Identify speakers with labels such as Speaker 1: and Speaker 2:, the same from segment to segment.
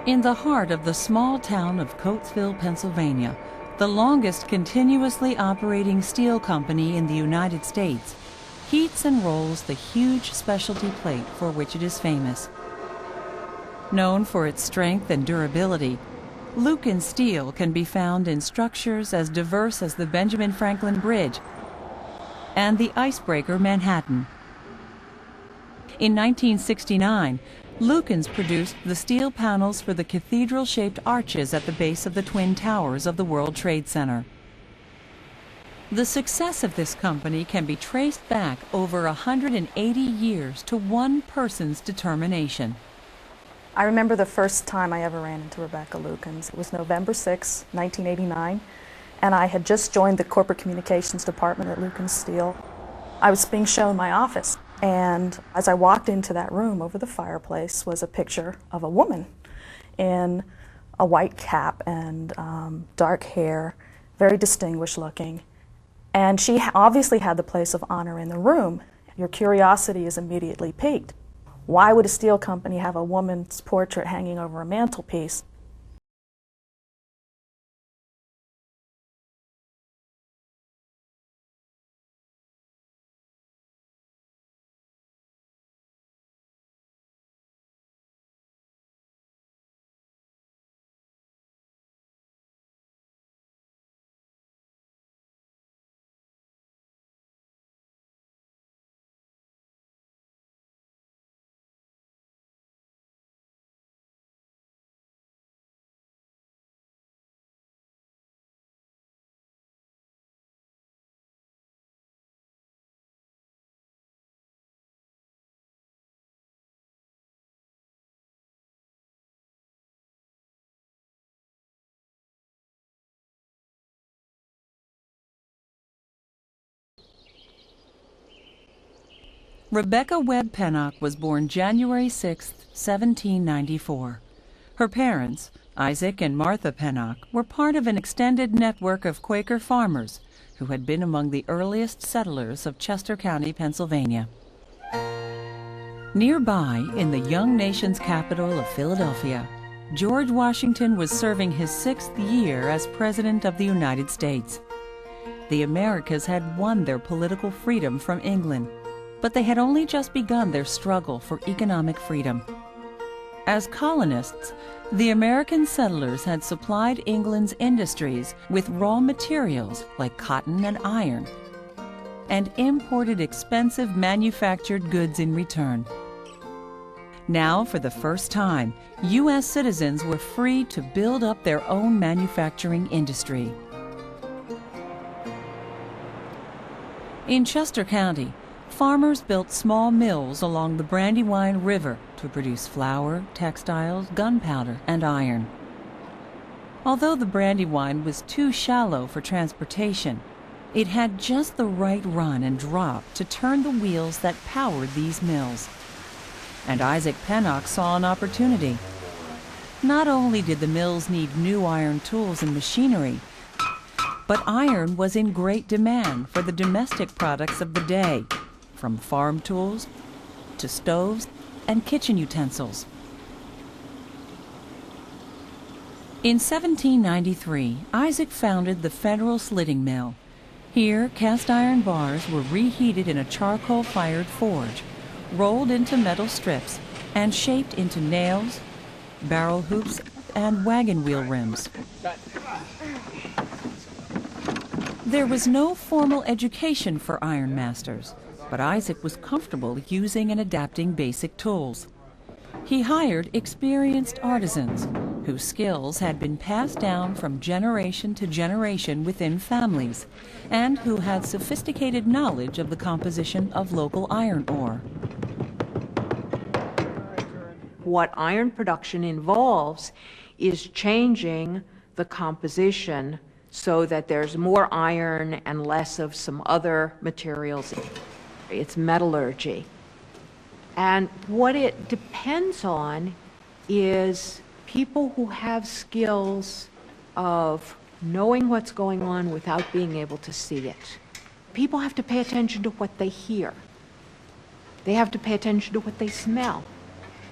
Speaker 1: In the heart of the small town of Coatesville, Pennsylvania, the longest continuously operating steel company in the United States, heats and rolls the huge specialty plate for which it is famous. Known for its strength and durability, Lukens steel can be found in structures as diverse as the Benjamin Franklin Bridge and the icebreaker Manhattan. In 1969, Lukens produced the steel panels for the cathedral-shaped arches at the base of the Twin Towers of the World Trade Center. The success of this company can be traced back over 180 years to one person's determination.
Speaker 2: I remember the first time I ever ran into Rebecca Lukens. It was November 6, 1989, and I had just joined the corporate communications department at Lukens Steel. I was being shown my office, and as I walked into that room, over the fireplace was a picture of a woman in a white cap and dark hair, very distinguished looking. And she obviously had the place of honor in the room. Your curiosity is immediately piqued. Why would a steel company have a woman's portrait hanging over a mantelpiece?
Speaker 1: Rebecca Webb Pennock was born January 6, 1794. Her parents, Isaac and Martha Pennock, were part of an extended network of Quaker farmers who had been among the earliest settlers of Chester County, Pennsylvania. Nearby, in the young nation's capital of Philadelphia, George Washington was serving his 6th year as President of the United States. The Americas had won their political freedom from England, but they had only just begun their struggle for economic freedom. As colonists, the American settlers had supplied England's industries with raw materials like cotton and iron, and imported expensive manufactured goods in return. Now, for the first time, U.S. citizens were free to build up their own manufacturing industry. In Chester County, farmers built small mills along the Brandywine River to produce flour, textiles, gunpowder, and iron. Although the Brandywine was too shallow for transportation, it had just the right run and drop to turn the wheels that powered these mills. And Isaac Pennock saw an opportunity. Not only did the mills need new iron tools and machinery, but iron was in great demand for the domestic products of the day, from farm tools to stoves and kitchen utensils. In 1793, Isaac founded the Federal Slitting Mill. Here, cast iron bars were reheated in a charcoal-fired forge, rolled into metal strips, and shaped into nails, barrel hoops, and wagon wheel rims. There was no formal education for iron masters, but Isaac was comfortable using and adapting basic tools. He hired experienced artisans whose skills had been passed down from generation to generation within families, and who had sophisticated knowledge of the composition of local iron ore.
Speaker 3: What iron production involves is changing the composition so that there's more iron and less of some other materials. It's metallurgy. And what it depends on is people who have skills of knowing what's going on without being able to see it. People have to pay attention to what they hear. They have to pay attention to what they smell.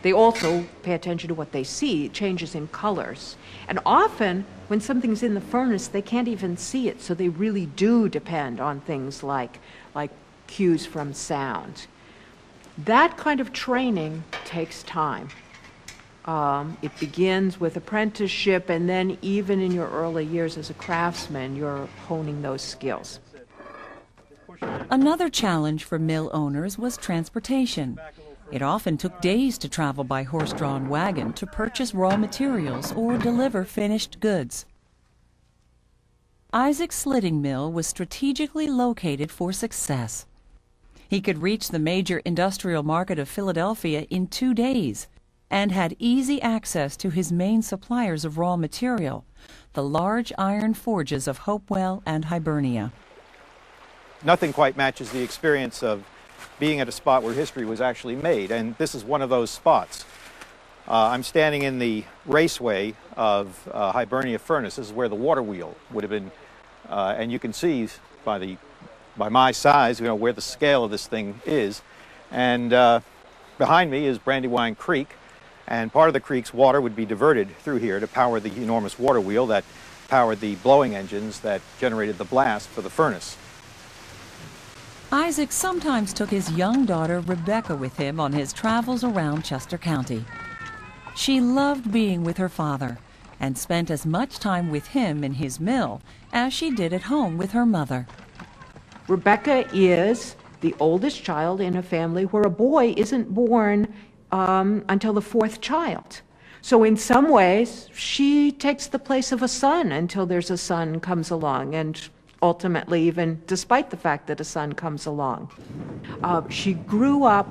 Speaker 3: They also pay attention to what they see, changes in colors. And often, when something's in the furnace, they can't even see it, so they really do depend on things like cues from sound. That kind of training takes time. It begins with apprenticeship, and then even in your early years as a craftsman, you're honing those skills.
Speaker 1: Another challenge for mill owners was transportation. It often took days to travel by horse-drawn wagon to purchase raw materials or deliver finished goods. Isaac's slitting mill was strategically located for success. He could reach the major industrial market of Philadelphia in 2 days and had easy access to his main suppliers of raw material, the large iron forges of Hopewell and Hibernia.
Speaker 4: Nothing quite matches the experience of being at a spot where history was actually made, and this is one of those spots. I'm standing in the raceway of Hibernia Furnace. This is where the water wheel would have been, and you can see by my size, where the scale of this thing is. And behind me is Brandywine Creek, and part of the creek's water would be diverted through here to power the enormous water wheel that powered the blowing engines that generated the blast for the furnace.
Speaker 1: Isaac sometimes took his young daughter Rebecca with him on his travels around Chester County. She loved being with her father and spent as much time with him in his mill as she did at home with her mother.
Speaker 3: Rebecca is the oldest child in a family where a boy isn't born until the 4th child. So in some ways, she takes the place of a son until there's a son comes along, and ultimately, even despite the fact that a son comes along. She grew up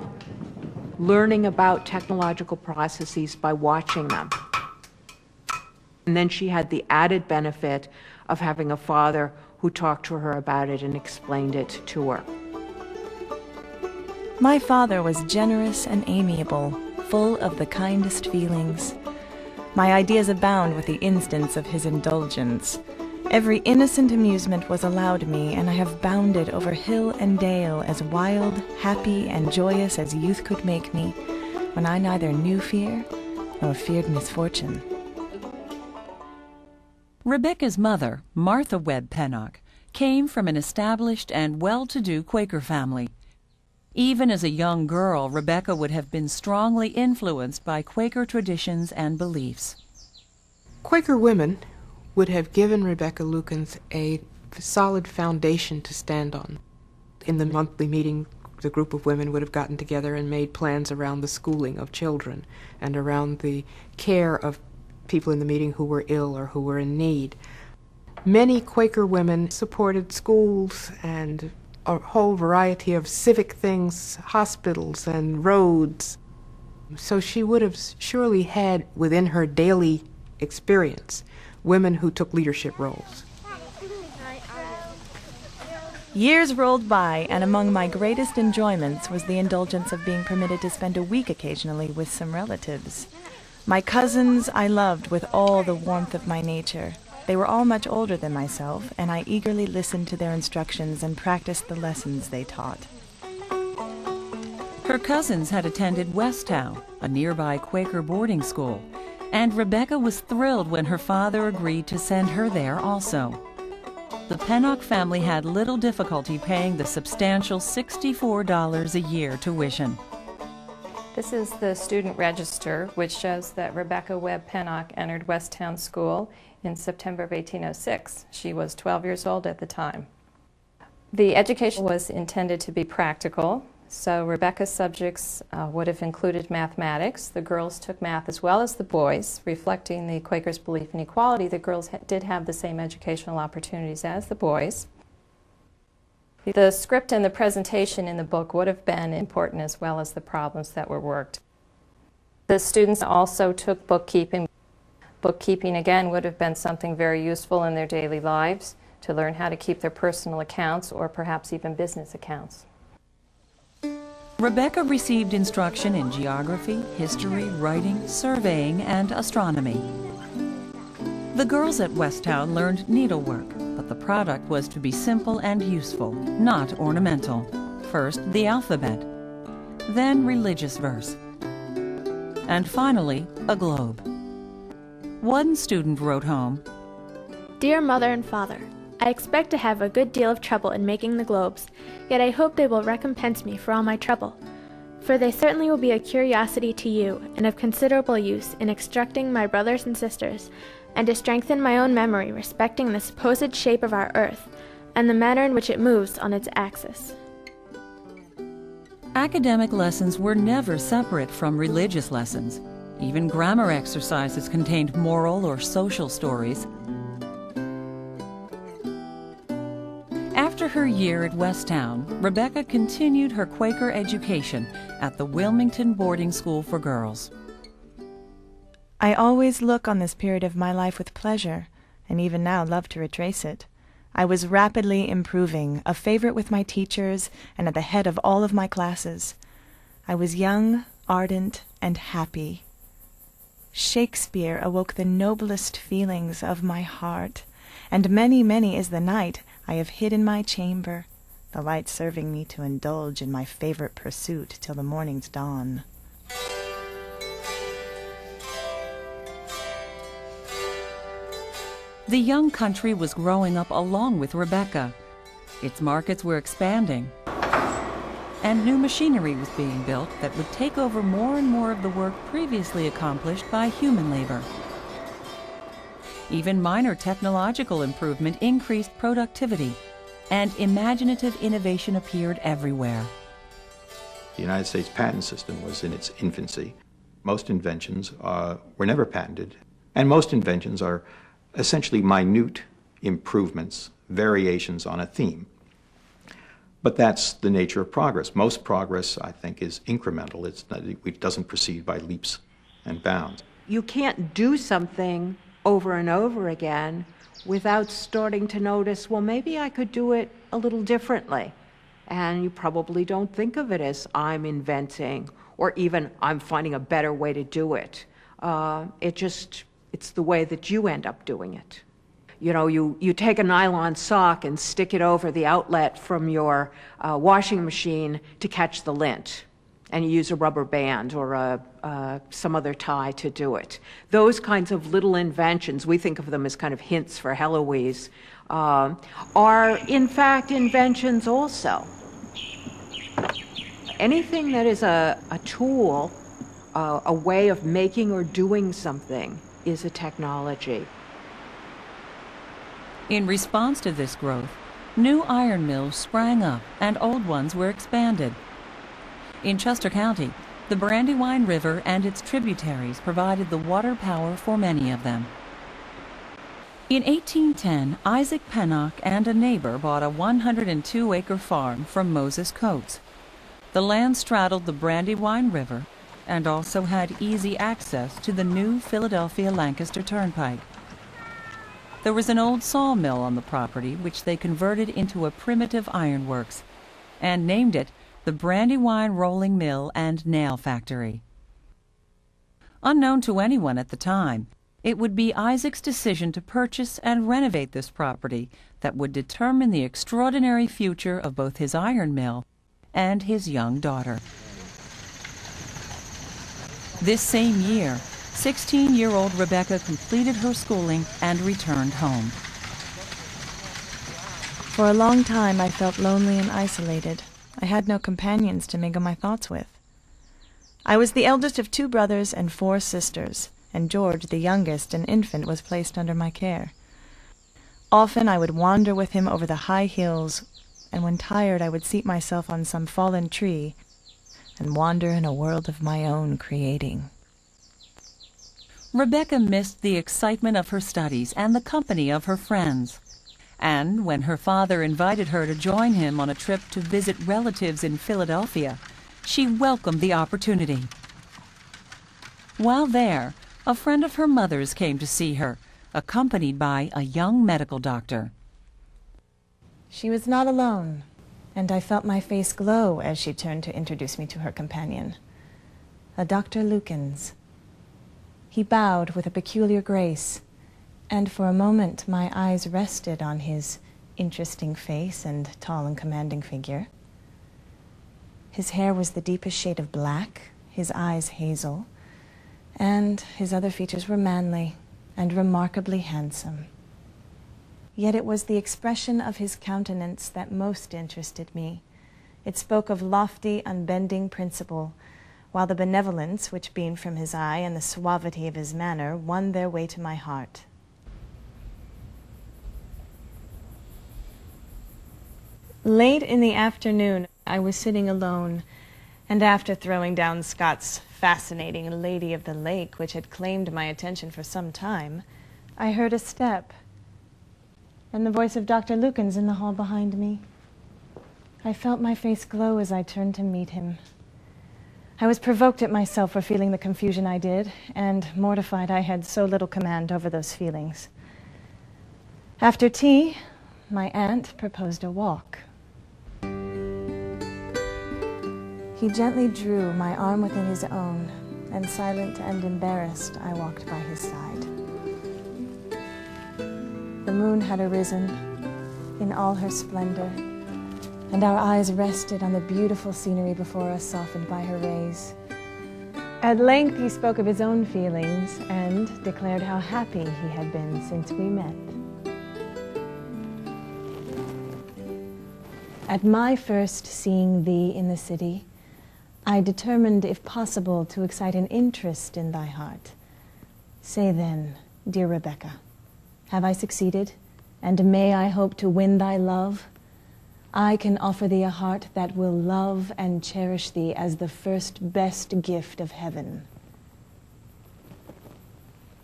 Speaker 3: learning about technological processes by watching them. And then she had the added benefit of having a father who talked to her about it and explained it to her.
Speaker 5: My father was generous and amiable, full of the kindest feelings. My ideas abound with the instance of his indulgence. Every innocent amusement was allowed me, and I have bounded over hill and dale as wild, happy, and joyous as youth could make me, when I neither knew fear nor feared misfortune.
Speaker 1: Rebecca's mother, Martha Webb Pennock, came from an established and well-to-do Quaker family. Even as a young girl, Rebecca would have been strongly influenced by Quaker traditions and beliefs.
Speaker 6: Quaker women would have given Rebecca Lukens a solid foundation to stand on. In the monthly meeting, the group of women would have gotten together and made plans around the schooling of children and around the care of people in the meeting who were ill or who were in need. Many Quaker women supported schools and a whole variety of civic things, hospitals and roads. So she would have surely had within her daily experience women who took leadership roles.
Speaker 5: Years rolled by, and among my greatest enjoyments was the indulgence of being permitted to spend a week occasionally with some relatives. My cousins I loved with all the warmth of my nature. They were all much older than myself, and I eagerly listened to their instructions and practiced the lessons they taught.
Speaker 1: Her cousins had attended Westtown, a nearby Quaker boarding school, and Rebecca was thrilled when her father agreed to send her there also. The Pennock family had little difficulty paying the substantial $64 a year tuition.
Speaker 7: This is the student register, which shows that Rebecca Webb Pennock entered Westtown School in September of 1806. She was 12 years old at the time. The education was intended to be practical, so Rebecca's subjects would have included mathematics. The girls took math as well as the boys, reflecting the Quakers' belief in equality. The girls did have the same educational opportunities as the boys. The script and the presentation in the book would have been important as well as the problems that were worked. The students also took bookkeeping. Bookkeeping, again, would have been something very useful in their daily lives to learn how to keep their personal accounts or perhaps even business accounts.
Speaker 1: Rebecca received instruction in geography, history, writing, surveying, and astronomy. The girls at Westtown learned needlework, but the product was to be simple and useful, not ornamental. First, the alphabet, then religious verse. and finally, a globe. One student wrote home,
Speaker 8: Dear Mother and Father, I expect to have a good deal of trouble in making the globes, yet I hope they will recompense me for all my trouble, for they certainly will be a curiosity to you and of considerable use in instructing my brothers and sisters, and to strengthen my own memory respecting the supposed shape of our earth, and the manner in which it moves on its axis.
Speaker 1: Academic lessons were never separate from religious lessons. Even grammar exercises contained moral or social stories. After her year at Westtown, Rebecca continued her Quaker education at the Wilmington Boarding School for Girls.
Speaker 5: I always look on this period of my life with pleasure, and even now love to retrace it. I was rapidly improving, a favorite with my teachers, and at the head of all of my classes. I was young, ardent, and happy. Shakespeare awoke the noblest feelings of my heart, and many, many is the night I have hid in my chamber, the light serving me to indulge in my favorite pursuit till the morning's dawn.
Speaker 1: The young country was growing up along with Rebecca. Its markets were expanding, and new machinery was being built that would take over more and more of the work previously accomplished by human labor. Even minor technological improvement increased productivity, and imaginative innovation appeared everywhere.
Speaker 4: The United States patent system was in its infancy. Most inventions were never patented, and most inventions are essentially minute improvements, variations on a theme. But that's the nature of progress. Most progress, I think, is incremental. It doesn't proceed by leaps and bounds.
Speaker 3: You can't do something over and over again without starting to notice, well, maybe I could do it a little differently. And you probably don't think of it as I'm inventing, or even I'm finding a better way to do it. It's the way that you end up doing it. You know, you take a nylon sock and stick it over the outlet from your washing machine to catch the lint, and you use a rubber band or some other tie to do it. Those kinds of little inventions, we think of them as kind of hints for Heloise, are in fact inventions also. Anything that is a tool, a way of making or doing something, is a technology.
Speaker 1: In response to this growth, new iron mills sprang up and old ones were expanded. In Chester County, the Brandywine River and its tributaries provided the water power for many of them. In 1810, Isaac Pennock and a neighbor bought a 102-acre farm from Moses Coates. The land straddled the Brandywine River and also had easy access to the new Philadelphia-Lancaster Turnpike. There was an old sawmill on the property which they converted into a primitive ironworks and named it the Brandywine Rolling Mill and Nail Factory. Unknown to anyone at the time, it would be Isaac's decision to purchase and renovate this property that would determine the extraordinary future of both his iron mill and his young daughter. This same year, 16-year-old Rebecca completed her schooling and returned home.
Speaker 5: For a long time I felt lonely and isolated. I had no companions to mingle my thoughts with. I was the eldest of 2 brothers and 4 sisters, and George, the youngest, an infant, was placed under my care. Often I would wander with him over the high hills, and when tired I would seat myself on some fallen tree and wander in a world of my own creating.
Speaker 1: Rebecca missed the excitement of her studies and the company of her friends. And when her father invited her to join him on a trip to visit relatives in Philadelphia, she welcomed the opportunity. While there, a friend of her mother's came to see her, accompanied by a young medical doctor.
Speaker 5: She was not alone, and I felt my face glow as she turned to introduce me to her companion, a Dr. Lukens. He bowed with a peculiar grace, and for a moment my eyes rested on his interesting face and tall and commanding figure. His hair was the deepest shade of black, his eyes hazel, And his other features were manly and remarkably handsome. Yet it was the expression of his countenance that most interested me. It spoke of lofty, unbending principle, while the benevolence which beamed from his eye and the suavity of his manner won their way to my heart. Late in the afternoon, I was sitting alone, and after throwing down Scott's fascinating Lady of the Lake, which had claimed my attention for some time, I heard a step, and the voice of Dr. Lukens in the hall behind me. I felt my face glow as I turned to meet him. I was provoked at myself for feeling the confusion I did, and mortified I had so little command over those feelings. After tea, my aunt proposed a walk. He gently drew my arm within his own, and silent and embarrassed, I walked by his side. The moon had arisen in all her splendor, and our eyes rested on the beautiful scenery before us, softened by her rays. At length he spoke of his own feelings and declared how happy he had been since we met. At my first seeing thee in the city, I determined, if possible, to excite an interest in thy heart. Say then, dear Rebecca, have I succeeded, and may I hope to win thy love? I can offer thee a heart that will love and cherish thee as the first best gift of heaven.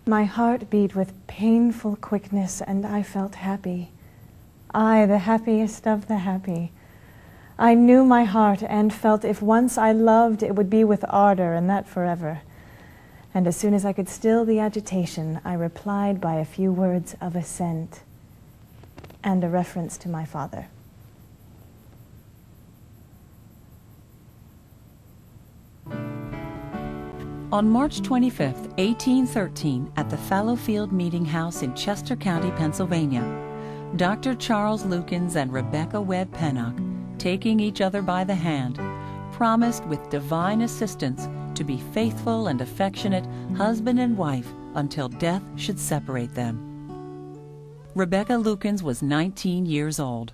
Speaker 5: My heart beat with painful quickness, and I felt happy. I, the happiest of the happy. I knew my heart and felt if once I loved, it would be with ardor, and that forever. And as soon as I could still the agitation, I replied by a few words of assent and a reference to my father.
Speaker 1: On March 25, 1813, at the Fallowfield Meeting House in Chester County, Pennsylvania, Dr. Charles Lukens and Rebecca Webb Pennock, taking each other by the hand, promised with divine assistance to be faithful and affectionate husband and wife until death should separate them. Rebecca Lukens was 19 years old.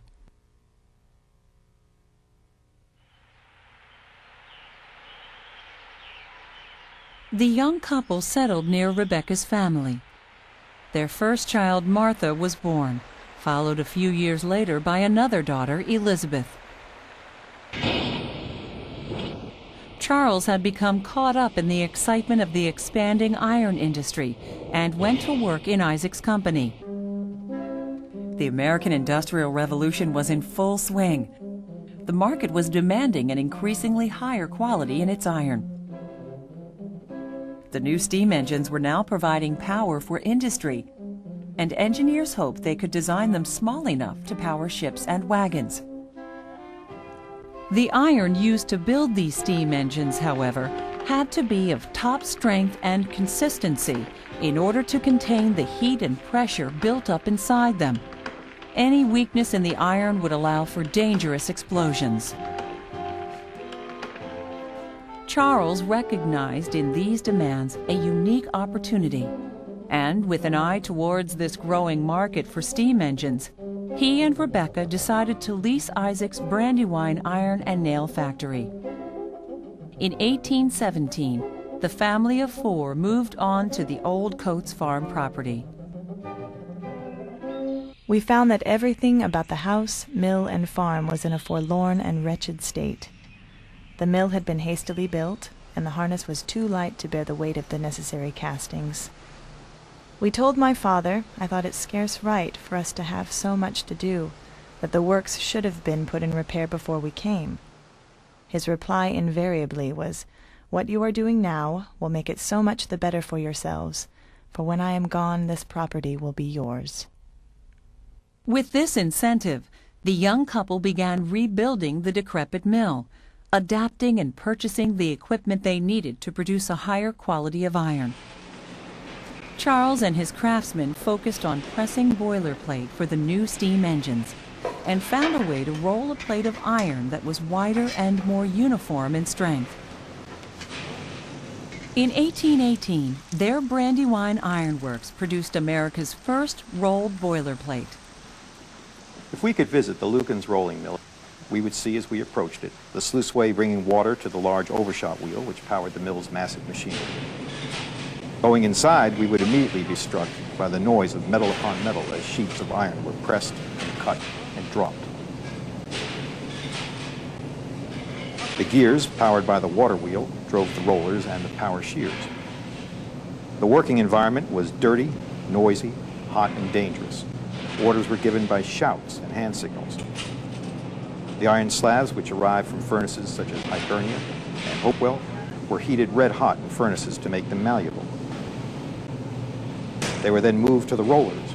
Speaker 1: The young couple settled near Rebecca's family. Their first child, Martha, was born, followed a few years later by another daughter, Elizabeth. Charles had become caught up in the excitement of the expanding iron industry and went to work in Isaac's company. The American Industrial Revolution was in full swing. The market was demanding an increasingly higher quality in its iron. The new steam engines were now providing power for industry, and engineers hoped they could design them small enough to power ships and wagons. The iron used to build these steam engines, however, had to be of top strength and consistency in order to contain the heat and pressure built up inside them. Any weakness in the iron would allow for dangerous explosions. Charles recognized in these demands a unique opportunity, and with an eye towards this growing market for steam engines, he and Rebecca decided to lease Isaac's Brandywine iron and nail factory. In 1817, the family of four moved on to the old Coates farm property.
Speaker 5: We found that everything about the house, mill, and farm was in a forlorn and wretched state. The mill had been hastily built, and the harness was too light to bear the weight of the necessary castings. We told my father I thought it scarce right for us to have so much to do, that the works should have been put in repair before we came. His reply invariably was, "What you are doing now will make it so much the better for yourselves, for when I am gone this property will be yours."
Speaker 1: With this incentive, the young couple began rebuilding the decrepit mill, adapting and purchasing the equipment they needed to produce a higher quality of iron. Charles and his craftsmen focused on pressing boilerplate for the new steam engines and found a way to roll a plate of iron that was wider and more uniform in strength. In 1818, their Brandywine Iron Works produced America's first rolled boilerplate.
Speaker 4: If we could visit the Lukens rolling mill, we would see as we approached it the sluiceway bringing water to the large overshot wheel which powered the mill's massive machinery. Going inside, we would immediately be struck by the noise of metal upon metal as sheets of iron were pressed and cut and dropped. The gears, powered by the water wheel, drove the rollers and the power shears. The working environment was dirty, noisy, hot, and dangerous. Orders were given by shouts and hand signals. The iron slabs, which arrived from furnaces such as Hibernia and Hopewell, were heated red hot in furnaces to make them malleable. They were then moved to the rollers,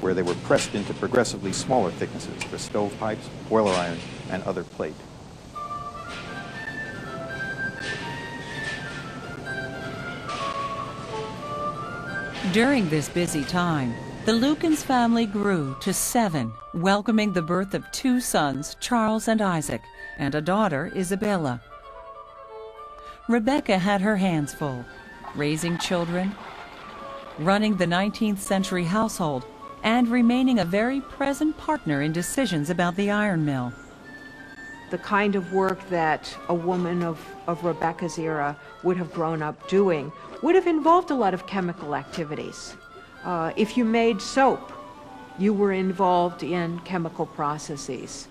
Speaker 4: where they were pressed into progressively smaller thicknesses for stovepipes, boiler iron, and other plate.
Speaker 1: During this busy time, the Lukens family grew to 7, welcoming the birth of 2 sons, Charles and Isaac, and a daughter, Isabella. Rebecca had her hands full, raising children, running the 19th century household, and remaining a very present partner in decisions about the iron mill.
Speaker 3: The kind of work that a woman of Rebecca's era would have grown up doing would have involved a lot of chemical activities. If you made soap, you were involved in chemical processes.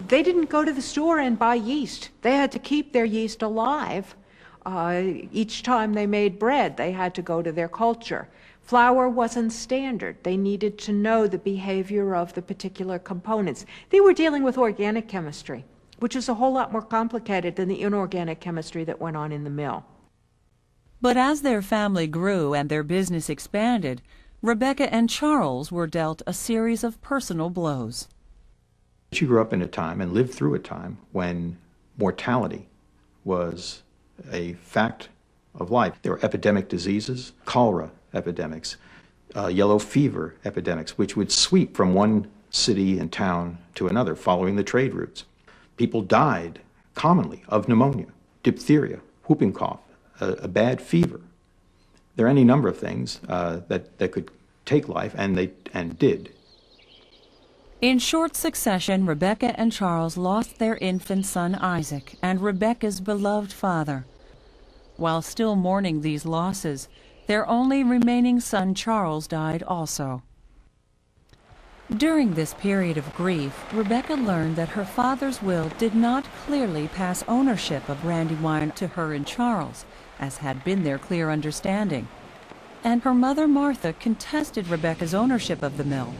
Speaker 3: They didn't go to the store and buy yeast. They had to keep their yeast alive. Each time they made bread, they had to go to their culture. Flour wasn't standard. They needed to know the behavior of the particular components. They were dealing with organic chemistry, which is a whole lot more complicated than the inorganic chemistry that went on in the mill.
Speaker 1: But as their family grew and their business expanded, Rebecca and Charles were dealt a series of personal blows.
Speaker 4: She grew up in a time and lived through a time when mortality was a fact of life. There were epidemic diseases, cholera epidemics, yellow fever epidemics, which would sweep from one city and town to another following the trade routes. People died commonly of pneumonia, diphtheria, whooping cough, a bad fever. There are any number of things that could take life, and did.
Speaker 1: In short succession, Rebecca and Charles lost their infant son Isaac and Rebecca's beloved father. While still mourning these losses, their only remaining son Charles died also. During this period of grief, Rebecca learned that her father's will did not clearly pass ownership of Brandywine to her and Charles, as had been their clear understanding. And her mother Martha contested Rebecca's ownership of the mill.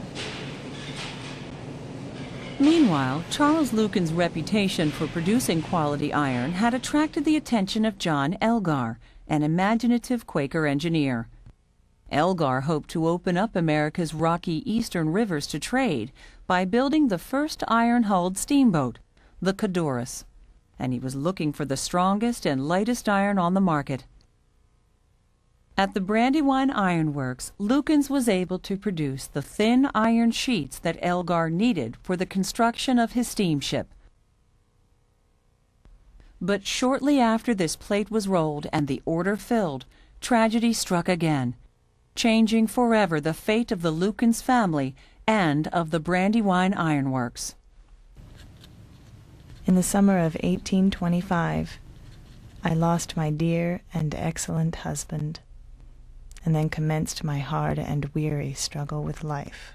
Speaker 1: Meanwhile, Charles Lukens' reputation for producing quality iron had attracted the attention of John Elgar, an imaginative Quaker engineer. Elgar hoped to open up America's rocky eastern rivers to trade by building the first iron-hulled steamboat, the Codorus, and he was looking for the strongest and lightest iron on the market. At the Brandywine Iron Works, Lukens was able to produce the thin iron sheets that Elgar needed for the construction of his steamship. But shortly after this plate was rolled and the order filled, tragedy struck again, changing forever the fate of the Lukens family and of the Brandywine Iron Works.
Speaker 5: In the summer of 1825, I lost my dear and excellent husband, and then commenced my hard and weary struggle with life.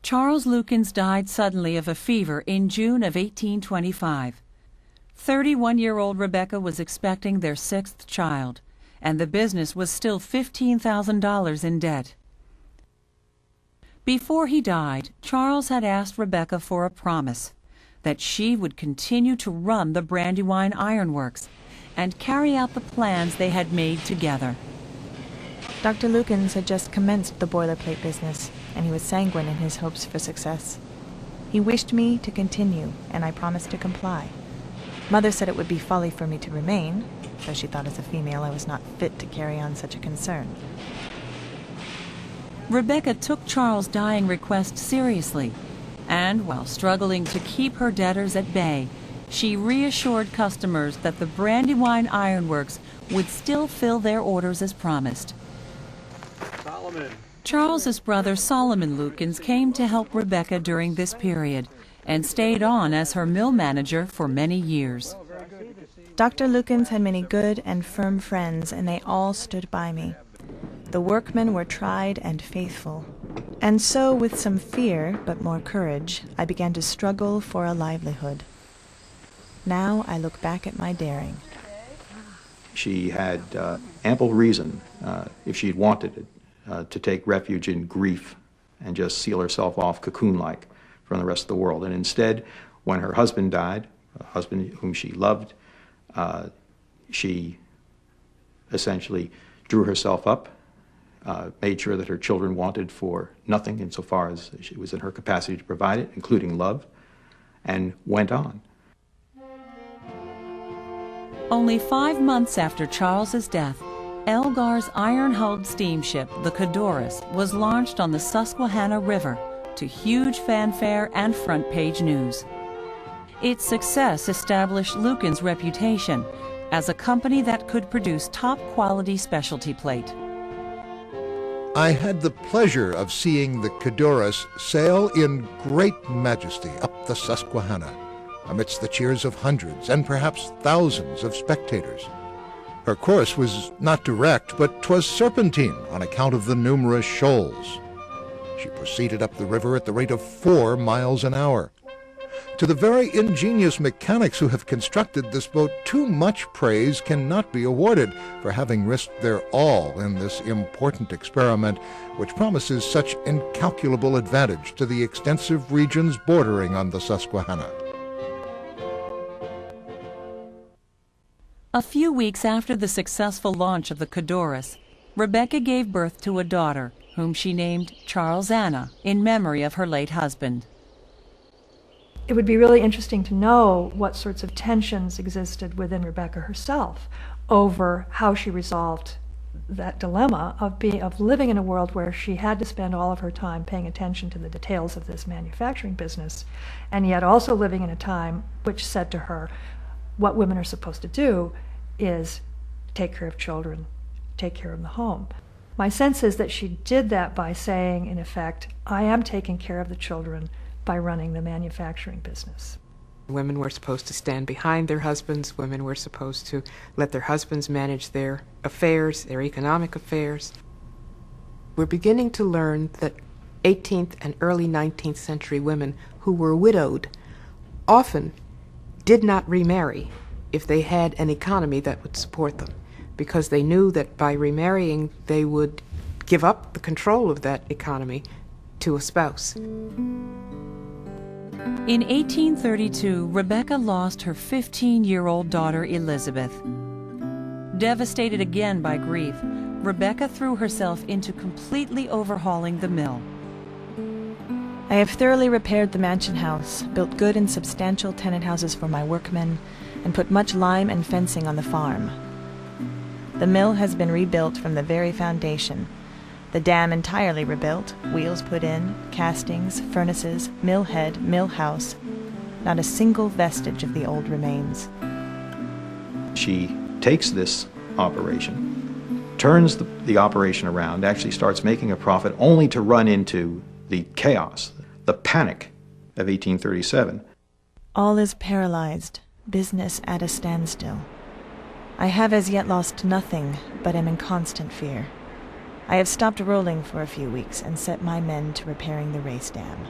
Speaker 1: Charles Lukens died suddenly of a fever in June of 1825. 31-year-old Rebecca was expecting their 6th child, and the business was still $15,000 in debt. Before he died, Charles had asked Rebecca for a promise that she would continue to run the Brandywine Iron Works and carry out the plans they had made together.
Speaker 5: Dr. Lukens had just commenced the boilerplate business, and he was sanguine in his hopes for success. He wished me to continue, and I promised to comply. Mother said it would be folly for me to remain, though she thought as a female I was not fit to carry on such a concern.
Speaker 1: Rebecca took Charles' dying request seriously, and while struggling to keep her debtors at bay, she reassured customers that the Brandywine Iron Works would still fill their orders as promised.
Speaker 9: Solomon.
Speaker 1: Charles's brother Solomon Lukens came to help Rebecca during this period and stayed on as her mill manager for many years.
Speaker 5: Dr. Lukens had many good and firm friends, and they all stood by me. The workmen were tried and faithful. And so, with some fear, but more courage, I began to struggle for a livelihood. Now I look back at my daring.
Speaker 4: She had ample reason, if she'd wanted it, to take refuge in grief and just seal herself off cocoon-like from the rest of the world. And instead, when her husband died, a husband whom she loved, she essentially drew herself up, made sure that her children wanted for nothing insofar as it was in her capacity to provide it, including love, and went on.
Speaker 1: Only 5 months after Charles's death, Elgar's iron-hulled steamship, the Coatesville, was launched on the Susquehanna River to huge fanfare and front-page news. Its success established Lukens' reputation as a company that could produce top-quality specialty plate.
Speaker 10: I had the pleasure of seeing the Coatesville sail in great majesty up the Susquehanna, amidst the cheers of hundreds and perhaps thousands of spectators. Her course was not direct, but 'twas serpentine on account of the numerous shoals. She proceeded up the river at the rate of 4 miles an hour. To the very ingenious mechanics who have constructed this boat, too much praise cannot be awarded for having risked their all in this important experiment, which promises such incalculable advantage to the extensive regions bordering on the Susquehanna.
Speaker 1: A few weeks after the successful launch of the Coatesville, Rebecca gave birth to a daughter, whom she named Charles Anna, in memory of her late husband.
Speaker 11: It would be really interesting to know what sorts of tensions existed within Rebecca herself over how she resolved that dilemma of living in a world where she had to spend all of her time paying attention to the details of this manufacturing business, and yet also living in a time which said to her, what women are supposed to do is take care of children, take care of the home. My sense is that she did that by saying, in effect, I am taking care of the children by running the manufacturing business.
Speaker 6: Women were supposed to stand behind their husbands. Women were supposed to let their husbands manage their affairs, their economic affairs. We're beginning to learn that 18th and early 19th century women who were widowed often did not remarry if they had an economy that would support them, because they knew that by remarrying they would give up the control of that economy to a spouse.
Speaker 1: In 1832, Rebecca lost her 15-year-old daughter Elizabeth. Devastated again by grief, Rebecca threw herself into completely overhauling the mill.
Speaker 5: I have thoroughly repaired the mansion house, built good and substantial tenant houses for my workmen, and put much lime and fencing on the farm. The mill has been rebuilt from the very foundation. The dam entirely rebuilt, wheels put in, castings, furnaces, mill head, mill house. Not a single vestige of the old remains.
Speaker 4: She takes this operation, turns the operation around, actually starts making a profit, only to run into the chaos, the panic of 1837.
Speaker 5: All is paralyzed, business at a standstill. I have as yet lost nothing, but am in constant fear. I have stopped rolling for a few weeks and set my men to repairing the race dam.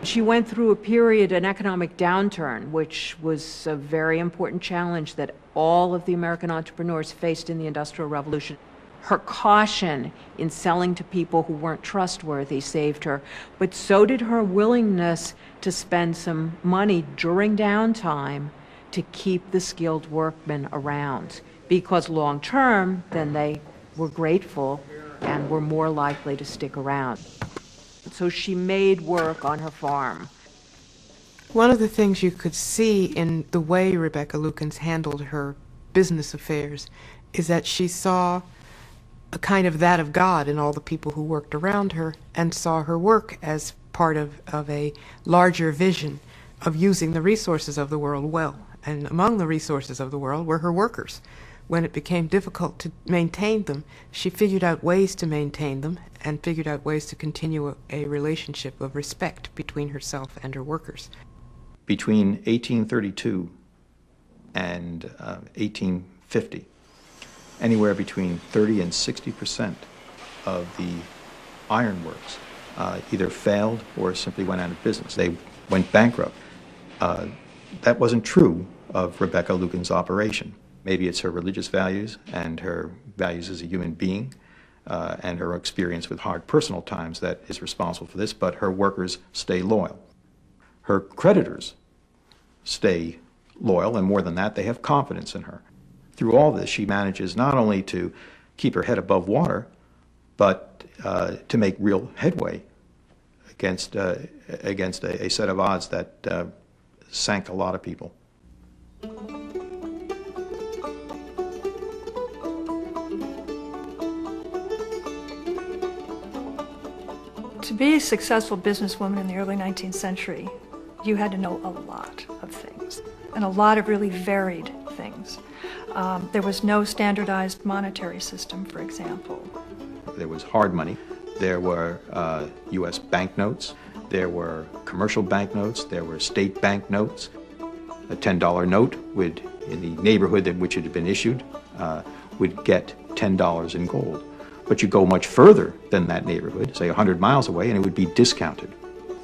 Speaker 3: She went through a period, an economic downturn, which was a very important challenge that all of the American entrepreneurs faced in the Industrial Revolution. Her caution in selling to people who weren't trustworthy saved her, but so did her willingness to spend some money during downtime to keep the skilled workmen around, because long term, then they were grateful and were more likely to stick around. So she made work on her farm.
Speaker 6: One of the things you could see in the way Rebecca Lukens handled her business affairs is that she saw a kind of that of God in all the people who worked around her, and saw her work as part of a larger vision of using the resources of the world well. And among the resources of the world were her workers. When it became difficult to maintain them, she figured out ways to maintain them and figured out ways to continue a relationship of respect between herself and her workers.
Speaker 4: Between 1832 and 1850, anywhere between 30 and 60% of the ironworks either failed or simply went out of business. They went bankrupt. That wasn't true of Rebecca Lukens' operation. Maybe it's her religious values and her values as a human being and her experience with hard personal times that is responsible for this, but her workers stay loyal. Her creditors stay loyal, and more than that, they have confidence in her. Through all this, she manages not only to keep her head above water, but to make real headway against a set of odds that sank a lot of people.
Speaker 11: To be a successful businesswoman in the early 19th century, you had to know a lot of things, and a lot of really varied things. There was no standardized monetary system, for example.
Speaker 4: There was hard money. There were U.S. banknotes. There were commercial banknotes. There were state banknotes. A $10 note would, in the neighborhood in which it had been issued, would get $10 in gold. But you go much further than that neighborhood, say 100 miles away, and it would be discounted.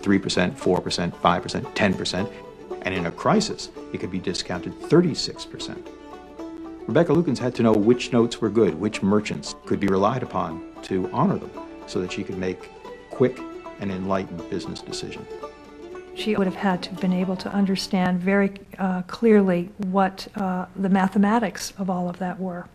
Speaker 4: 3%, 4%, 5%, 10%, and in a crisis, it could be discounted 36%. Rebecca Lukens had to know which notes were good, which merchants could be relied upon to honor them, so that she could make quick and enlightened business decisions.
Speaker 11: She would have had to have been able to understand very clearly what the mathematics of all of that were.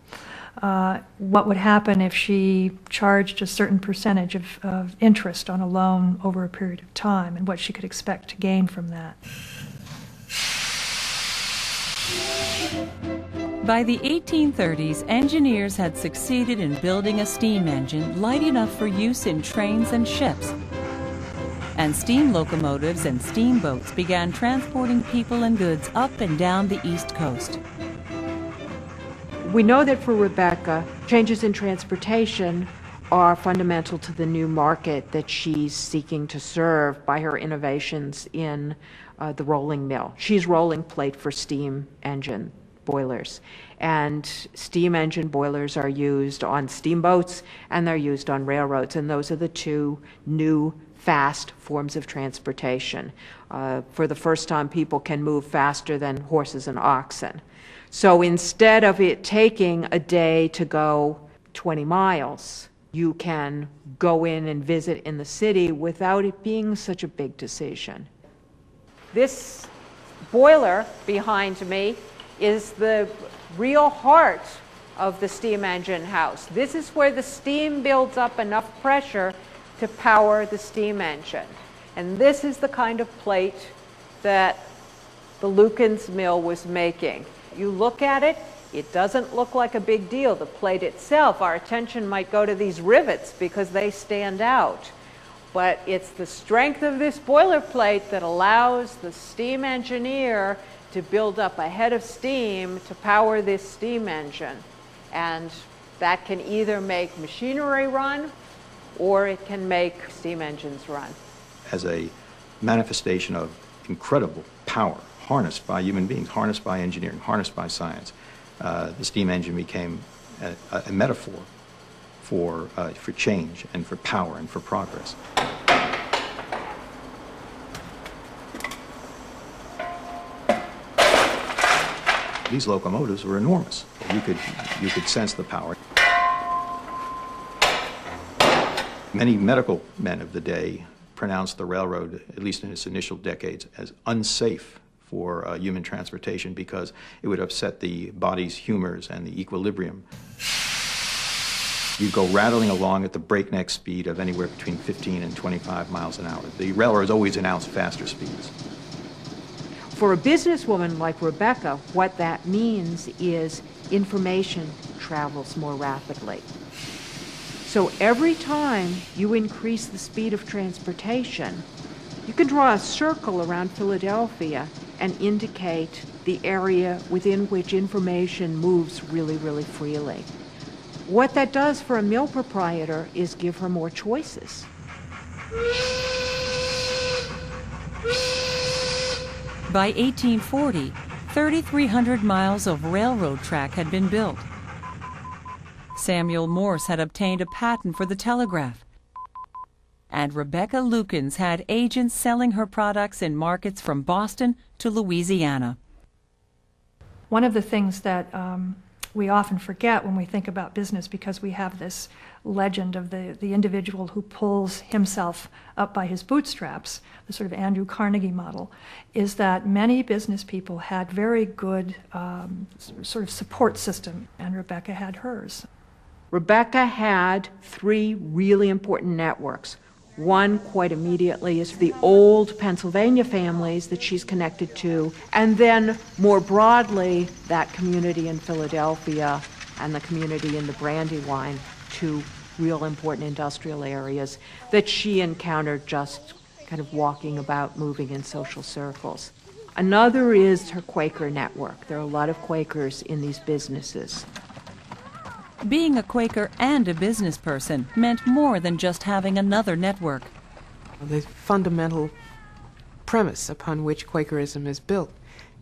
Speaker 11: What would happen if she charged a certain percentage of interest on a loan over a period of time, and what she could expect to gain from that.
Speaker 1: By the 1830s, engineers had succeeded in building a steam engine light enough for use in trains and ships. And steam locomotives and steamboats began transporting people and goods up and down the East Coast.
Speaker 3: We know that for Rebecca, changes in transportation are fundamental to the new market that she's seeking to serve by her innovations in the rolling mill. She's rolling plate for steam engine boilers, and steam engine boilers are used on steamboats and they're used on railroads, and those are the two new fast forms of transportation. For the first time, people can move faster than horses and oxen. So instead of it taking a day to go 20 miles, you can go in and visit in the city without it being such a big decision. This boiler behind me is the real heart of the steam engine house. This is where the steam builds up enough pressure to power the steam engine. And this is the kind of plate that the Lukens mill was making. You look at it, it doesn't look like a big deal. The plate itself, our attention might go to these rivets because they stand out. But it's the strength of this boilerplate that allows the steam engineer to build up a head of steam to power this steam engine. And that can either make machinery run or it can make steam engines run. As a manifestation of incredible power harnessed by human beings, harnessed by engineering, harnessed by science, the steam engine became a metaphor for change and for power and for progress. These locomotives were enormous. You could sense the power. Many medical men of the day pronounced the railroad, at least in its initial decades, as unsafe for human transportation because it would upset the body's humors and the equilibrium. You'd go rattling along at the breakneck speed of anywhere between 15 and 25 miles an hour. The railroads always announced faster speeds. For a businesswoman like Rebecca, what that means is information travels more rapidly. So every time you increase the speed of transportation, You can draw a circle around Philadelphia and indicate the area within which information moves really, really freely. What that does for a mill proprietor is give her more choices.
Speaker 1: By 1840, 3,300 miles of railroad track had been built. Samuel Morse had obtained a patent for the telegraph. And Rebecca Lukens had agents selling her products in markets from Boston to Louisiana.
Speaker 11: One of the things that we often forget when we think about business, because we have this legend of the individual who pulls himself up by his bootstraps, the sort of Andrew Carnegie model, is that many business people had very good sort of support system, and Rebecca had hers.
Speaker 3: Rebecca had three really important networks. One, quite immediately, is the old Pennsylvania families that she's connected to, and then more broadly, that community in Philadelphia and the community in the Brandywine, two real important industrial areas that she encountered just kind of walking about, moving in social circles. Another is her Quaker network. There are a lot of Quakers in these businesses.
Speaker 1: Being a Quaker and a business person meant more than just having another network.
Speaker 6: The fundamental premise upon which Quakerism is built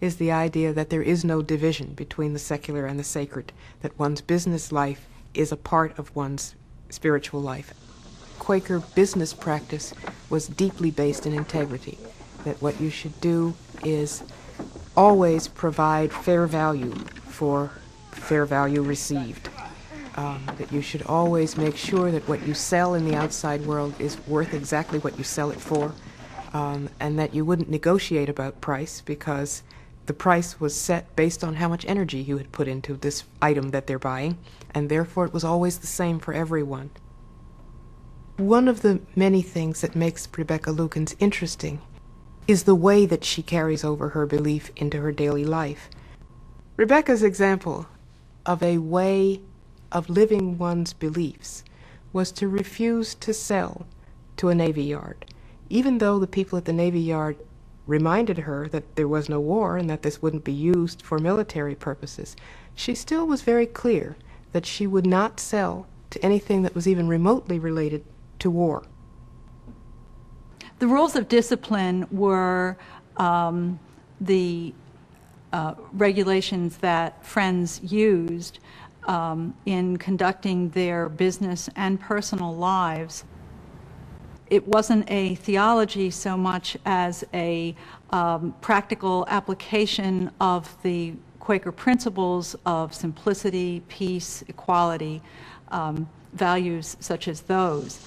Speaker 6: is the idea that there is no division between the secular and the sacred, that one's business life is a part of one's spiritual life. Quaker business practice was deeply based in integrity, that what you should do is always provide fair value for fair value received. That you should always make sure that what you sell in the outside world is worth exactly what you sell it for, and that you wouldn't negotiate about price because the price was set based on how much energy you had put into this item that they're buying, and therefore it was always the same for everyone. One of the many things that makes Rebecca Lukens interesting is the way that she carries over her belief into her daily life. Rebecca's example of a way of living one's beliefs was to refuse to sell to a Navy Yard, even though the people at the Navy Yard reminded her that there was no war and that this wouldn't be used for military purposes. She still was very clear that she would not sell to anything that was even remotely related to war.
Speaker 12: The rules of discipline were the regulations that Friends used in conducting their business and personal lives. It wasn't a theology so much as a practical application of the Quaker principles of simplicity, peace, equality, values such as those.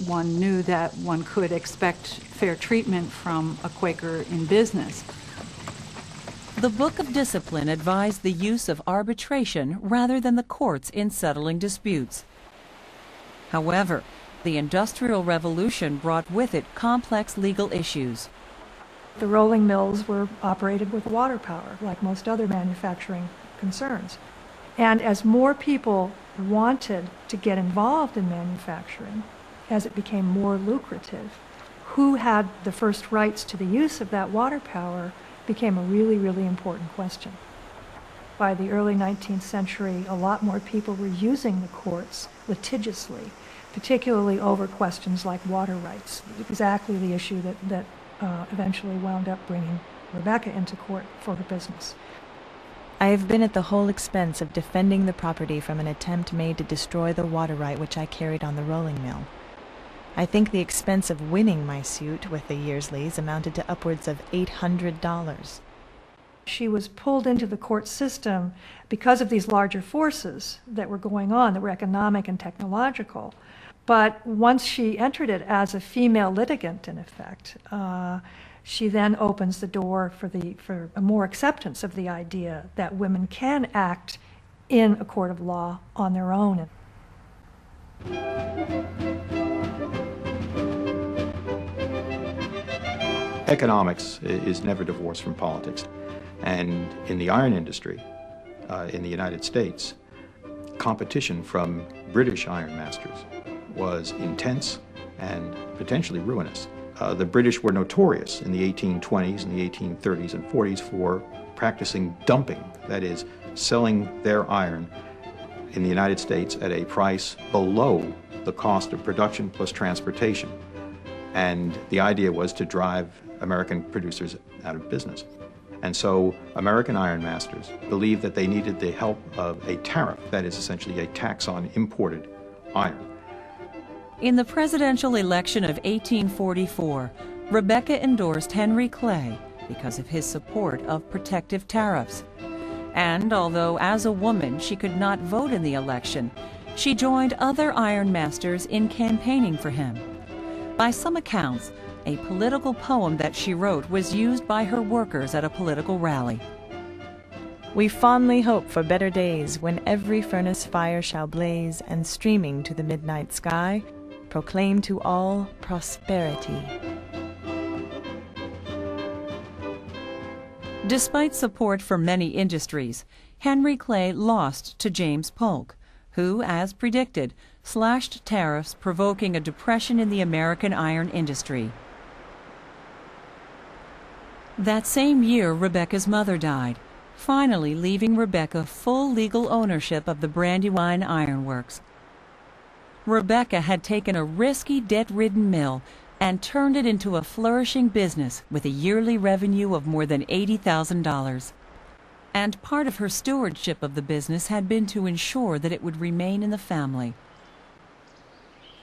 Speaker 12: One knew that one could expect fair treatment from a Quaker in business.
Speaker 1: The Book of Discipline advised the use of arbitration rather than the courts in settling disputes. However, the Industrial Revolution brought with it complex legal issues.
Speaker 11: The rolling mills were operated with water power, like most other manufacturing concerns. And as more people wanted to get involved in manufacturing, as it became more lucrative, who had the first rights to the use of that water power became a really, really important question. By the early 19th century, a lot more people were using the courts litigiously, particularly over questions like water rights, exactly the issue that eventually wound up bringing Rebecca into court for her business.
Speaker 5: I have been at the whole expense of defending the property from an attempt made to destroy the water right which I carried on the rolling mill. I think the expense of winning my suit with the Yearsleys amounted to upwards of $800.
Speaker 11: She was pulled into the court system because of these larger forces that were going on, that were economic and technological. But once she entered it as a female litigant, in effect, she then opens the door for a more acceptance of the idea that women can act in a court of law on their own.
Speaker 4: Economics is never divorced from politics. And in the iron industry, in the United States, competition from British iron masters was intense and potentially ruinous. the British were notorious in the 1820s and the 1830s and 40s for practicing dumping, that is, selling their iron in the United States at a price below the cost of production plus transportation. And the idea was to drive American producers out of business. And so American ironmasters believed that they needed the help of a tariff, that is essentially a tax on imported iron.
Speaker 1: In the presidential election of 1844, Rebecca endorsed Henry Clay because of his support of protective tariffs. And although as a woman she could not vote in the election, she joined other ironmasters in campaigning for him. By some accounts, a political poem that she wrote was used by her workers at a political rally.
Speaker 5: We fondly hope for better days when every furnace fire shall blaze, and streaming to the midnight sky, proclaim to all prosperity.
Speaker 1: Despite support from many industries, Henry Clay lost to James Polk, who, as predicted, slashed tariffs, provoking a depression in the American iron industry. That same year, Rebecca's mother died, finally leaving Rebecca full legal ownership of the Brandywine Iron Works. Rebecca had taken a risky, debt-ridden mill and turned it into a flourishing business with a yearly revenue of more than $80,000. And part of her stewardship of the business had been to ensure that it would remain in the family.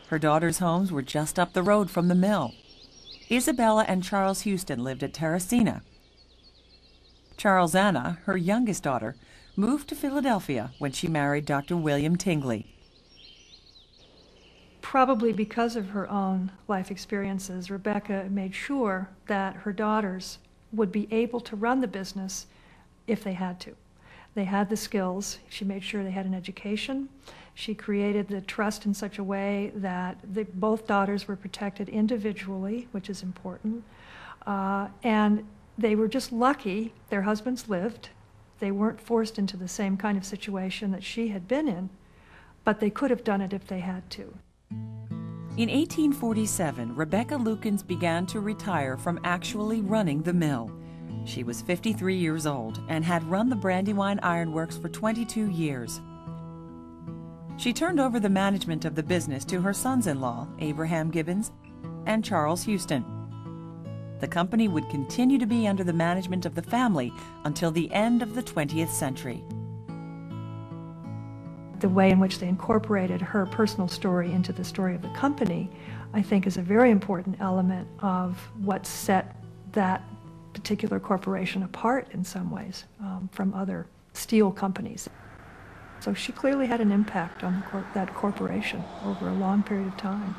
Speaker 1: Her daughters' homes were just up the road from the mill. Isabella and Charles Houston lived at Terracina. Charles Anna, her youngest daughter, moved to Philadelphia when she married Dr. William Tingley.
Speaker 11: Probably because of her own life experiences, Rebecca made sure that her daughters would be able to run the business if they had to. They had the skills. She made sure they had an education. She created the trust in such a way that both daughters were protected individually, which is important. And they were just lucky their husbands lived. They weren't forced into the same kind of situation that she had been in, but they could have done it if they had to.
Speaker 1: In 1847, Rebecca Lukens began to retire from actually running the mill. She was 53 years old and had run the Brandywine Iron Works for 22 years. She turned over the management of the business to her sons-in-law, Abraham Gibbons and Charles Houston. The company would continue to be under the management of the family until the end of the 20th century.
Speaker 11: The way in which they incorporated her personal story into the story of the company, I think, is a very important element of what set that particular corporation apart in some ways from other steel companies. So she clearly had an impact on that corporation over a long period of time.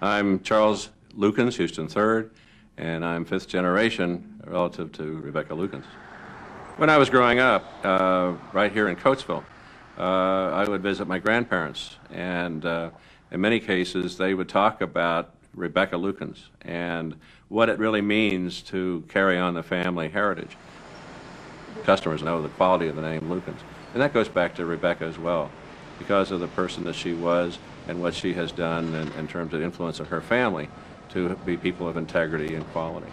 Speaker 9: I'm Charles Lukens, Houston III, and I'm fifth generation relative to Rebecca Lukens. When I was growing up, right here in Coatesville, I would visit my grandparents, and in many cases they would talk about Rebecca Lukens and what it really means to carry on the family heritage. Customers know the quality of the name Lukens. And that goes back to Rebecca as well, because of the person that she was and what she has done in terms of influence of her family to be people of integrity and quality.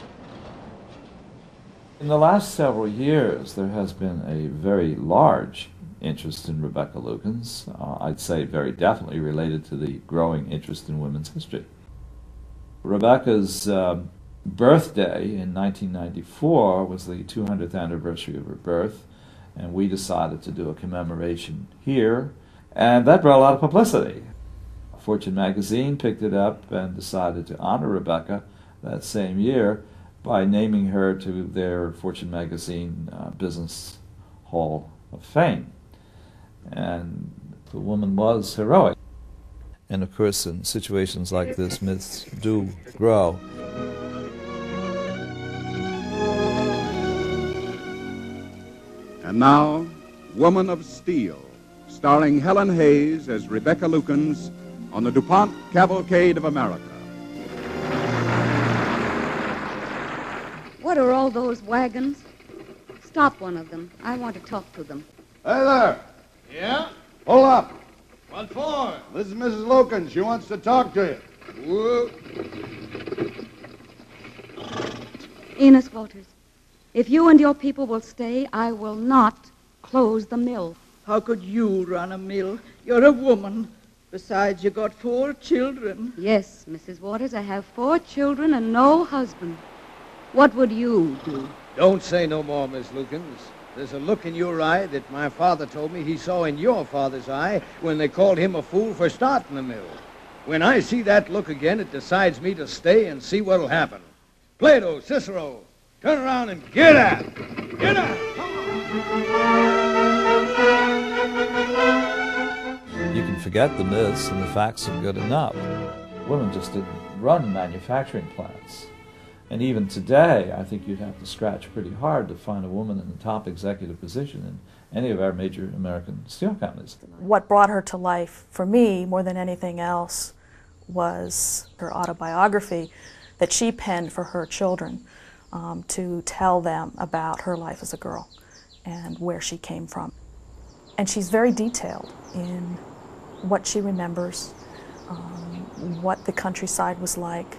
Speaker 13: In the last several years, there has been a very large interest in Rebecca Lukens. I'd say very definitely related to the growing interest in women's history. Rebecca's birthday in 1994 was the 200th anniversary of her birth, and we decided to do a commemoration here, and that brought a lot of publicity. Fortune magazine picked it up and decided to honor Rebecca that same year by naming her to their Fortune magazine Business Hall of Fame. And the woman was heroic. And of course, in situations like this, myths do grow.
Speaker 14: And now, Woman of Steel, starring Helen Hayes as Rebecca Lukens on the DuPont Cavalcade of America.
Speaker 15: What are all those wagons? Stop one of them. I want to talk to them.
Speaker 16: Hey there.
Speaker 17: Yeah?
Speaker 16: Hold up.
Speaker 17: What for?
Speaker 16: This is Mrs. Lukens. She wants to talk to you.
Speaker 17: Whoa.
Speaker 15: Enos Waters, if you and your people will stay, I will not close the mill.
Speaker 16: How could you run a mill? You're a woman. Besides, you got 4 children.
Speaker 15: Yes, Mrs. Waters, I have 4 children and no husband. What would you do?
Speaker 17: Don't say no more, Miss Lukens. There's a look in your eye that my father told me he saw in your father's eye when they called him a fool for starting the mill. When I see that look again, it decides me to stay and see what'll happen. Plato, Cicero, turn around and get at it. Get at it. Come on.
Speaker 13: You can forget the myths and the facts are good enough. Women just didn't run manufacturing plants. And even today, I think you'd have to scratch pretty hard to find a woman in the top executive position in any of our major American steel companies.
Speaker 2: What brought her to life for me more than anything else was her autobiography that she penned for her children to tell them about her life as a girl and where she came from. And she's very detailed in what she remembers, what the countryside was like.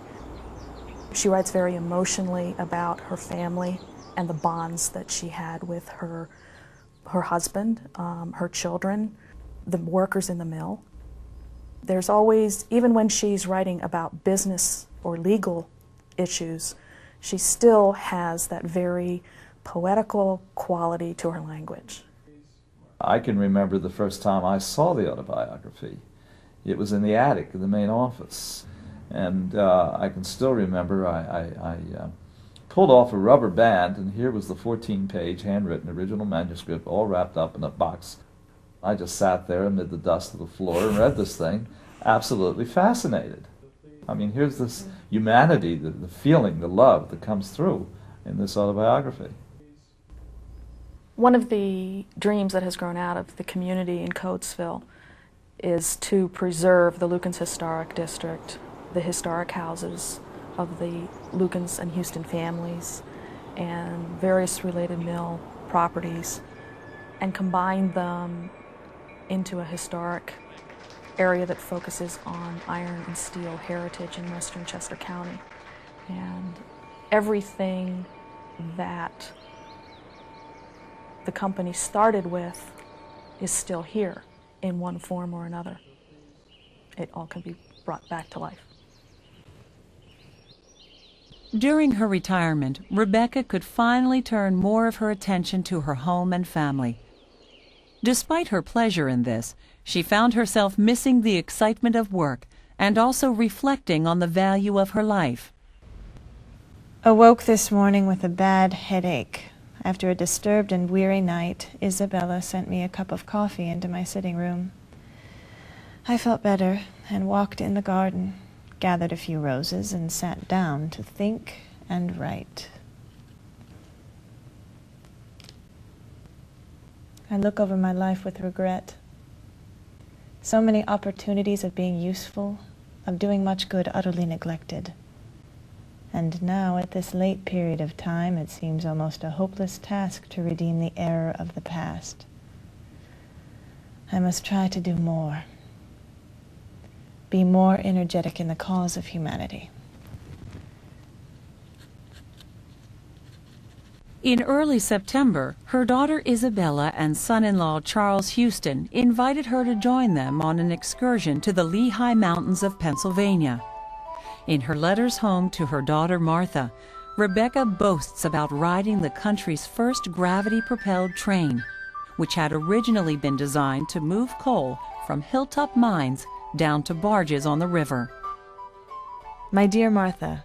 Speaker 2: She writes very emotionally about her family and the bonds that she had with her husband, her children, the workers in the mill. There's always, even when she's writing about business or legal issues, she still has that very poetical quality to her language.
Speaker 13: I can remember the first time I saw the autobiography. It was in the attic of the main office. And I can still remember I pulled off a rubber band, and here was the 14-page handwritten original manuscript all wrapped up in a box. I just sat there amid the dust of the floor and read this thing, absolutely fascinated. I mean, here's this humanity, the feeling, the love that comes through in this autobiography.
Speaker 2: One of the dreams that has grown out of the community in Coatesville is to preserve the Lukens Historic District, the historic houses of the Lukens and Houston families and various related mill properties, and combine them into a historic area that focuses on iron and steel heritage in western Chester County. And everything that the company started with is still here in one form or another. It all can be brought back to life.
Speaker 1: During her retirement, Rebecca could finally turn more of her attention to her home and family. Despite her pleasure in this, she found herself missing the excitement of work and also reflecting on the value of her life.
Speaker 5: Awoke this morning with a bad headache. After a disturbed and weary night, Isabella sent me a cup of coffee into my sitting room. I felt better and walked in the garden, gathered a few roses, and sat down to think and write. I look over my life with regret. So many opportunities of being useful, of doing much good, utterly neglected. And now, at this late period of time, it seems almost a hopeless task to redeem the error of the past. I must try to do more. Be more energetic in the cause of humanity.
Speaker 1: In early September, her daughter Isabella and son-in-law Charles Houston invited her to join them on an excursion to the Lehigh Mountains of Pennsylvania. In her letters home to her daughter Martha, Rebecca boasts about riding the country's first gravity-propelled train, which had originally been designed to move coal from hilltop mines down to barges on the river.
Speaker 5: My dear Martha,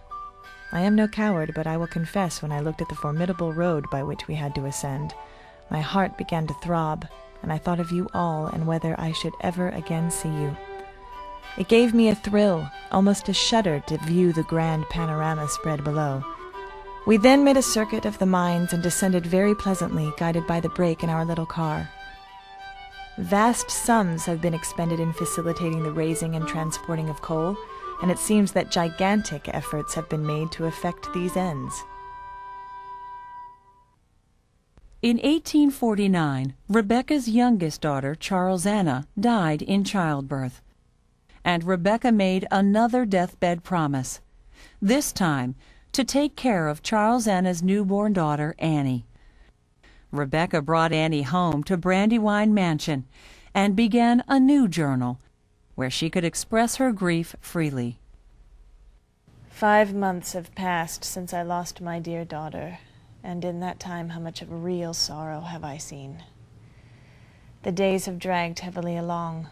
Speaker 5: I am no coward, but I will confess when I looked at the formidable road by which we had to ascend, my heart began to throb, and I thought of you all and whether I should ever again see you. It gave me a thrill, almost a shudder, to view the grand panorama spread below. We then made a circuit of the mines and descended very pleasantly, guided by the brake in our little car. Vast sums have been expended in facilitating the raising and transporting of coal, and it seems that gigantic efforts have been made to effect these ends.
Speaker 1: In 1849, Rebecca's youngest daughter, Charles Anna, died in childbirth. And Rebecca made another deathbed promise, this time to take care of Charles Anna's newborn daughter, Annie. Rebecca brought Annie home to Brandywine Mansion and began a new journal where she could express her grief freely.
Speaker 5: 5 months have passed since I lost my dear daughter, and in that time how much of real sorrow have I seen. The days have dragged heavily along.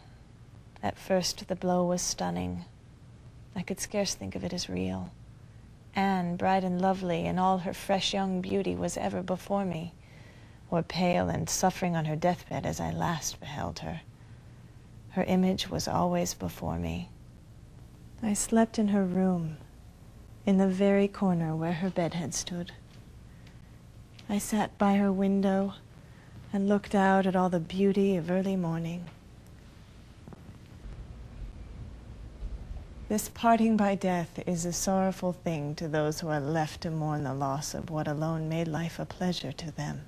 Speaker 5: At first the blow was stunning. I could scarce think of it as real. Anne, bright and lovely, in all her fresh young beauty, was ever before me, or pale and suffering on her deathbed as I last beheld her. Her image was always before me. I slept in her room, in the very corner where her bed had stood. I sat by her window and looked out at all the beauty of early morning. This parting by death is a sorrowful thing to those who are left to mourn the loss of what alone made life a pleasure to them.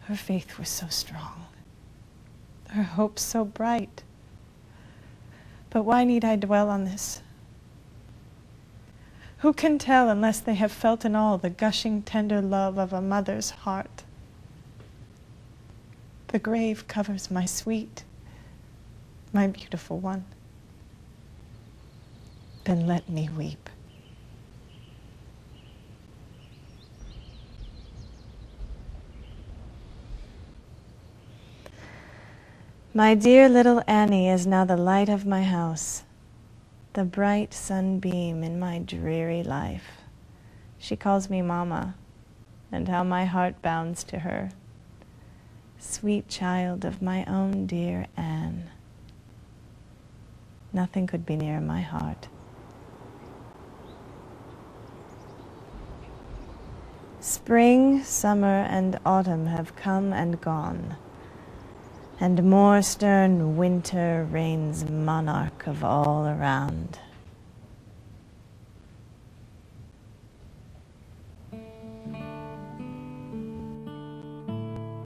Speaker 5: Her faith was so strong, her hopes so bright. But why need I dwell on this? Who can tell unless they have felt in all the gushing, tender love of a mother's heart? The grave covers my sweet, my beautiful one. Then let me weep. My dear little Annie is now the light of my house, the bright sunbeam in my dreary life. She calls me Mama, and how my heart bounds to her. Sweet child of my own dear Anne. Nothing could be nearer my heart. Spring, summer, and autumn have come and gone, and more stern winter reigns monarch of all around.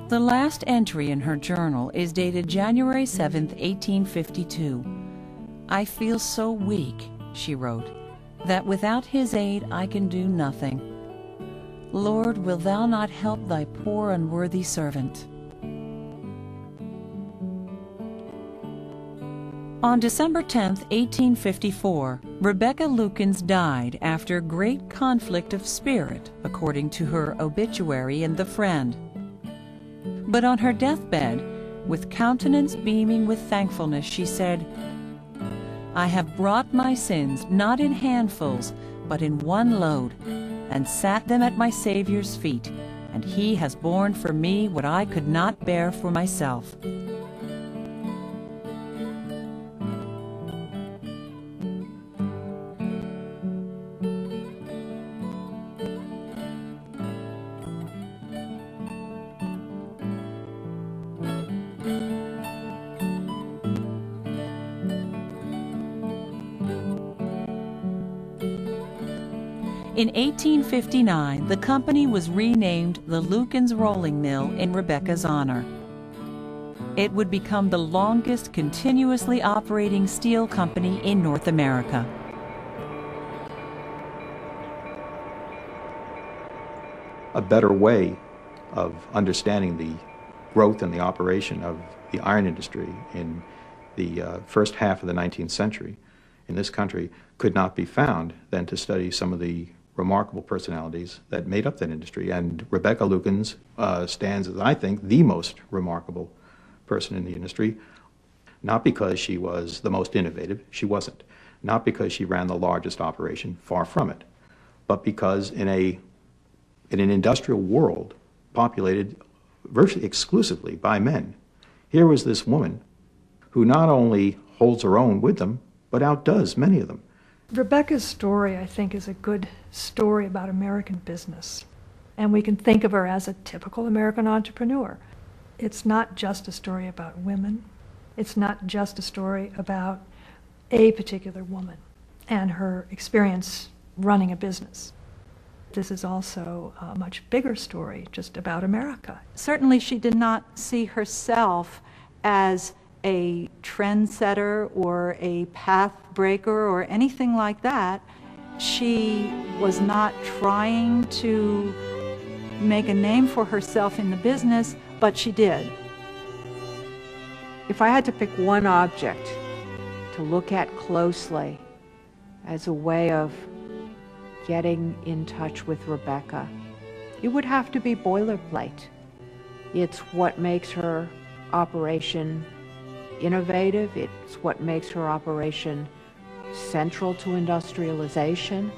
Speaker 1: The last entry in her journal is dated January 7, 1852. "I feel so weak," she wrote, "that without his aid I can do nothing. Lord, will thou not help thy poor unworthy servant?" On December 10, 1854, Rebecca Lukens died after great conflict of spirit, according to her obituary in The Friend. But on her deathbed, with countenance beaming with thankfulness, she said, "I have brought my sins not in handfuls, but in one load, and sat them at my Saviour's feet, and he has borne for me what I could not bear for myself." In 1859, the company was renamed the Lukens Rolling Mill in Rebecca's honor. It would become the longest continuously operating steel company in North America.
Speaker 4: A better way of understanding the growth and the operation of the iron industry in the first half of the 19th century in this country could not be found than to study some of the remarkable personalities that made up that industry. And Rebecca Lukens stands as, I think, the most remarkable person in the industry, not because she was the most innovative, she wasn't, not because she ran the largest operation, far from it, but because in an industrial world populated virtually exclusively by men, here was this woman who not only holds her own with them, but outdoes many of them.
Speaker 11: Rebecca's story, I think, is a good story about American business. And we can think of her as a typical American entrepreneur. It's not just a story about women. It's not just a story about a particular woman and her experience running a business. This is also a much bigger story just about America.
Speaker 12: Certainly she did not see herself as a trendsetter or a path breaker or anything like that. She was not trying to make a name for herself in the business, but she did.
Speaker 3: If I had to pick one object to look at closely as a way of getting in touch with Rebecca, it would have to be boilerplate. It's what makes her operation innovative. It's what makes her operation central to industrialization.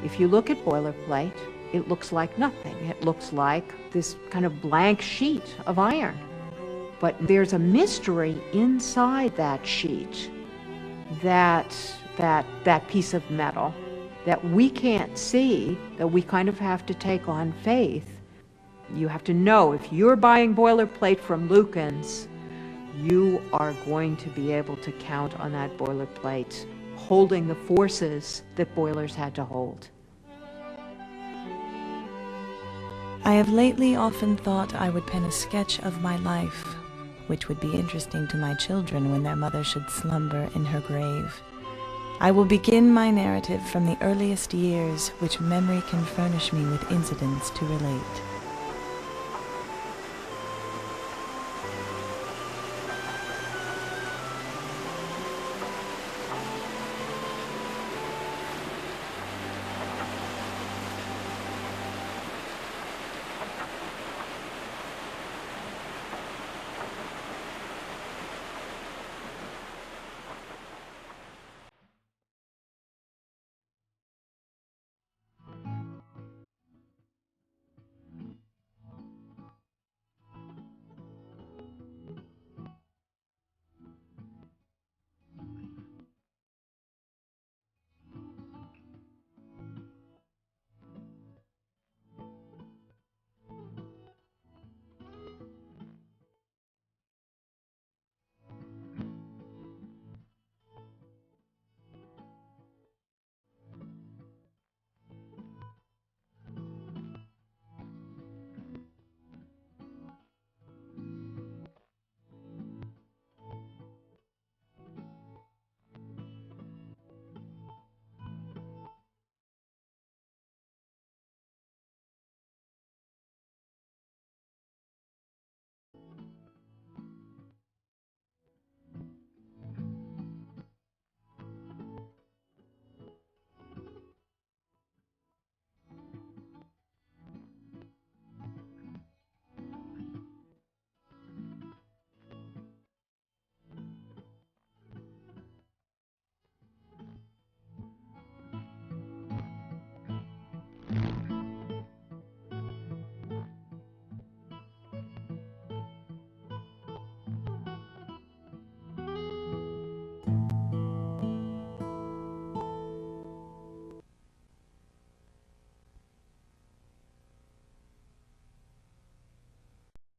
Speaker 3: If you look at boilerplate, it looks like nothing. It looks like this kind of blank sheet of iron. But there's a mystery inside that sheet, that piece of metal that we can't see, that we kind of have to take on faith. You have to know if you're buying boilerplate from Lukens, you are going to be able to count on that boilerplate holding the forces that boilers had to hold.
Speaker 5: I have lately often thought I would pen a sketch of my life, which would be interesting to my children when their mother should slumber in her grave. I will begin my narrative from the earliest years which memory can furnish me with incidents to relate.